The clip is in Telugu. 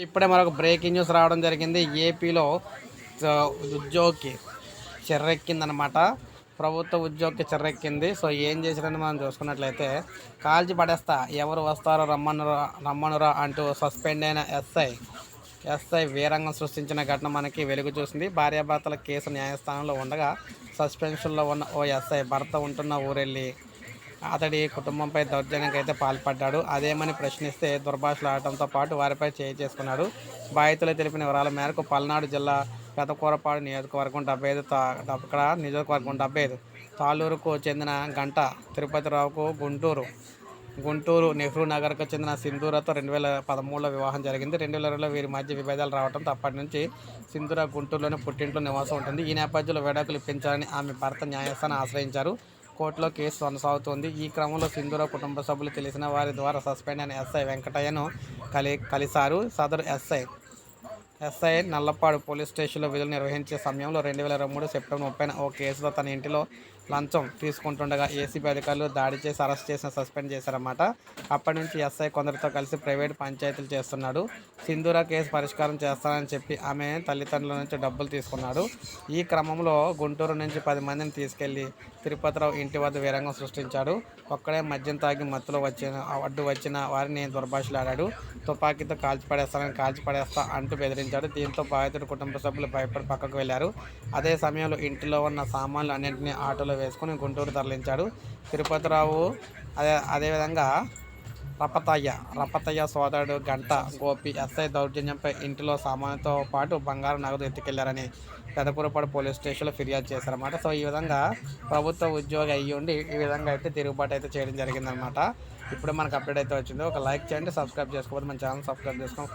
ఇప్పుడే మరొక బ్రేకింగ్ న్యూస్ రావడం జరిగింది. ఏపీలో ఉద్యోగికి చెర్రెక్కిందనమాట. ప్రభుత్వ ఉద్యోగికి చెర్రెక్కింది. సో ఏం చేశారని మనం చూసుకున్నట్లయితే, కాల్చి పడేస్తా ఎవరు వస్తారో రమ్మనురా అంటూ సస్పెండ్ అయిన ఎస్ఐ వీరంగం సృష్టించిన ఘటన మనకి వెలుగు చూసింది. భార్యాభర్తల కేసు న్యాయస్థానంలో ఉండగా సస్పెన్షన్లో ఉన్న ఓ ఎస్ఐ భర్త ఉంటున్న ఊరెళ్ళి అతడి కుటుంబంపై దౌర్జన్యానికి అయితే పాల్పడ్డాడు. అదేమని ప్రశ్నిస్తే దుర్భాషలాడటంతో పాటు వారిపై చేయి చేసుకున్నాడు. బాధితులు తెలిపిన వివరాల మేరకు పల్నాడు జిల్లా పెదకూరపాడు నియోజకవర్గం 75 తాళ్ళూరుకు చెందిన గంట తిరుపతిరావుకు గుంటూరు నెహ్రూ నగర్కు చెందిన సింధూరతో 2013లో వివాహం జరిగింది. 2020లో వీరి మధ్య విభేదాలు రావడంతో అప్పటి నుంచి సింధూర గుంటూరులోని పుట్టింట్లో నివాసం ఉంటుంది. ఈ నేపథ్యంలో విడాకులు ఇప్పించాలని ఆమె భర్త న్యాయస్థానం ఆశ్రయించారు. కోర్టులో కేసు కొనసాగుతోంది. ఈ క్రమంలో సింధూర కుటుంబ సభ్యులు తెలిసిన వారి ద్వారా సస్పెండ్ అయిన ఎస్ఐ వెంకటయ్యను కలిశారు. సదరు ఎస్ఐ నల్లపాడు పోలీస్ స్టేషన్లో విధులు నిర్వహించే సమయంలో 2023 సెప్టెంబర్ 30న ఓ కేసులో తన ఇంటిలో లంచం తీసుకుంటుండగా ఏసీబీ అధికారులు దాడి చేసి అరెస్ట్ చేసి సస్పెండ్ చేశారన్నమాట. అప్పటి నుంచి ఎస్ఐ కొందరితో కలిసి ప్రైవేటు పంచాయతీలు చేస్తున్నాడు. సింధూర కేసు పరిష్కారం చేస్తానని చెప్పి ఆమె తల్లిదండ్రుల నుంచి డబ్బులు తీసుకున్నాడు. ఈ క్రమంలో గుంటూరు నుంచి 10 మందిని తీసుకెళ్లి తిరుపతిరావు ఇంటి వద్ద వీరంగం సృష్టించాడు. ఒక్కడే మద్యం తాగి మత్తులో అడ్డు వచ్చిన వారిని దుర్భాషలాడాడు. తుపాకీతో కాల్చిపడేస్తా అంటూ బెదిరించాడు. దీంతో బాధితుడి కుటుంబ సభ్యులు భయపడి పక్కకు వెళ్లారు. అదే సమయంలో ఇంటిలో ఉన్న సామాన్లు అన్నింటినీ ఆటోలో వేసుకుని గుంటూరు తరలించాడు. తిరుపతిరావు అదేవిధంగా రపతయ్య సోదరుడు గంట గోపి ఎస్ఐ దౌర్జన్యంపై ఇంటిలో సామాన్లతో పాటు బంగారు నగదు ఎత్తుకెళ్లారని పెదకూరపాడు పోలీస్ స్టేషన్లో ఫిర్యాదు చేశారన్నమాట. సో ఈ విధంగా ప్రభుత్వ ఉద్యోగి అయ్యి ఉండి ఈ విధంగా అయితే తిరుగుబాటు అయితే చేయడం జరిగిందనమాట. ఇప్పుడు మనకు అప్డేట్ అయితే వచ్చింది. ఒక లైక్ చేయండి, సబ్స్క్రైబ్ చేసుకోకపోతే మన ఛానల్ సబ్స్క్రైబ్ చేసుకోండి.